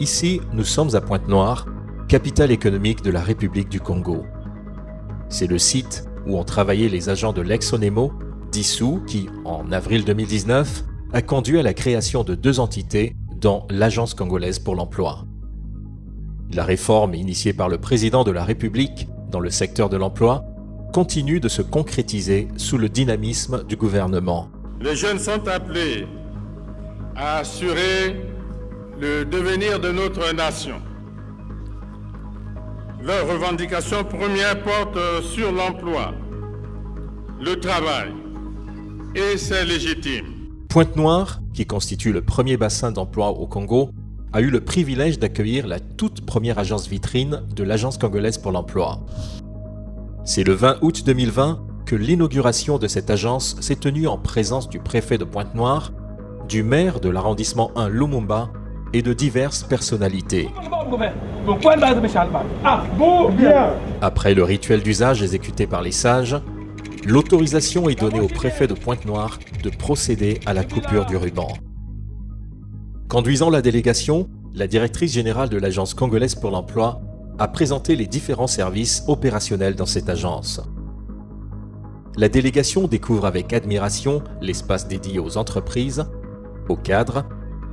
Ici, nous sommes à Pointe-Noire, capitale économique de la République du Congo. C'est le site où ont travaillé les agents de l'ex-Onemo, dissous, qui, en avril 2019, a conduit à la création de 2 entités, dont l'Agence congolaise pour l'emploi. La réforme initiée par le président de la République dans le secteur de l'emploi continue de se concrétiser sous le dynamisme du gouvernement. Les jeunes sont appelés à assurer le devenir de notre nation. Leurs revendications premières portent sur l'emploi, le travail, et c'est légitime. Pointe-Noire, qui constitue le premier bassin d'emploi au Congo, a eu le privilège d'accueillir la toute première agence vitrine de l'Agence congolaise pour l'emploi. C'est le 20 août 2020 que l'inauguration de cette agence s'est tenue en présence du préfet de Pointe-Noire, du maire de l'arrondissement 1 Lumumba et de diverses personnalités. Après le rituel d'usage exécuté par les sages, l'autorisation est donnée au préfet de Pointe-Noire de procéder à la coupure du ruban. Conduisant la délégation, la directrice générale de l'Agence congolaise pour l'emploi a présenté les différents services opérationnels dans cette agence. La délégation découvre avec admiration l'espace dédié aux entreprises, aux cadres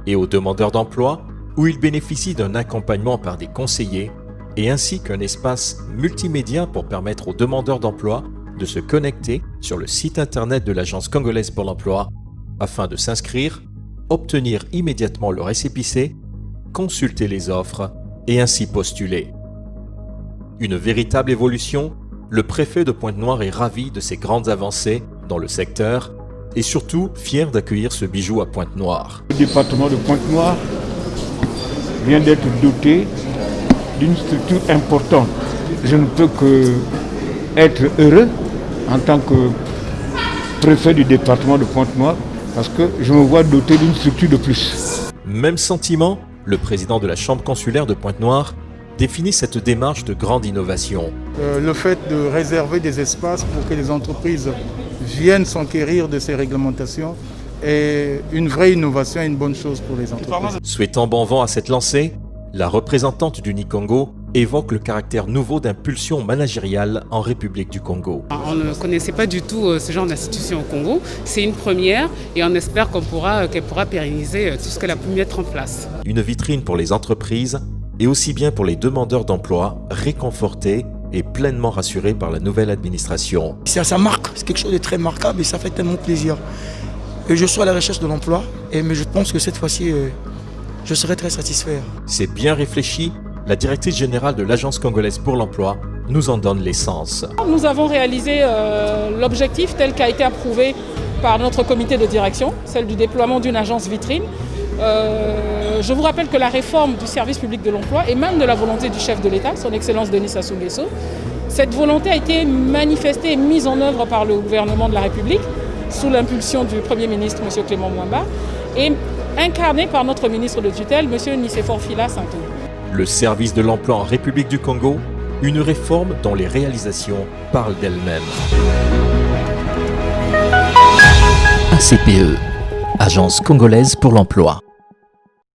et aux demandeurs d'emploi, où ils bénéficient d'un accompagnement par des conseillers et ainsi qu'un espace multimédia pour permettre aux demandeurs d'emploi de se connecter sur le site internet de l'Agence congolaise pour l'emploi afin de s'inscrire, obtenir immédiatement le récépissé, consulter les offres et ainsi postuler. Une véritable évolution, le préfet de Pointe-Noire est ravi de ces grandes avancées dans le secteur et surtout fier d'accueillir ce bijou à Pointe-Noire. Le département de Pointe-Noire vient d'être doté d'une structure importante. Je ne peux que être heureux en tant que préfet du département de Pointe-Noire parce que je me vois doté d'une structure de plus. Même sentiment, le président de la Chambre consulaire de Pointe-Noire définit cette démarche de grande innovation. Le fait de réserver des espaces pour que les entreprises viennent s'enquérir de ces réglementations est une vraie innovation et une bonne chose pour les entreprises. Souhaitant bon vent à cette lancée, la représentante du Nicongo évoque le caractère nouveau d'impulsion managériale en République du Congo. On ne connaissait pas du tout ce genre d'institution au Congo. C'est une première et on espère qu'elle pourra pérenniser tout ce qu'elle a pu mettre en place. Une vitrine pour les entreprises et aussi bien pour les demandeurs d'emploi réconfortés et pleinement rassurés par la nouvelle administration. Ça marque, c'est quelque chose de très marquable et ça fait tellement plaisir. Et je suis à la recherche de l'emploi, mais je pense que cette fois-ci, je serai très satisfait. C'est bien réfléchi. La directrice générale de l'Agence congolaise pour l'emploi nous en donne l'essence. Nous avons réalisé l'objectif tel qu'a été approuvé par notre comité de direction, celle du déploiement d'une agence vitrine. Je vous rappelle que la réforme du service public de l'emploi émane de la volonté du chef de l'État, son Excellence Denis Sassou Nguesso. Cette volonté a été manifestée et mise en œuvre par le gouvernement de la République, sous l'impulsion du Premier ministre, M. Clément Mwamba, et incarnée par notre ministre de tutelle, M. Nicéphore Fila Santo. Le service de l'emploi en République du Congo, une réforme dont les réalisations parlent d'elles-mêmes. ACPE, Agence congolaise pour l'emploi.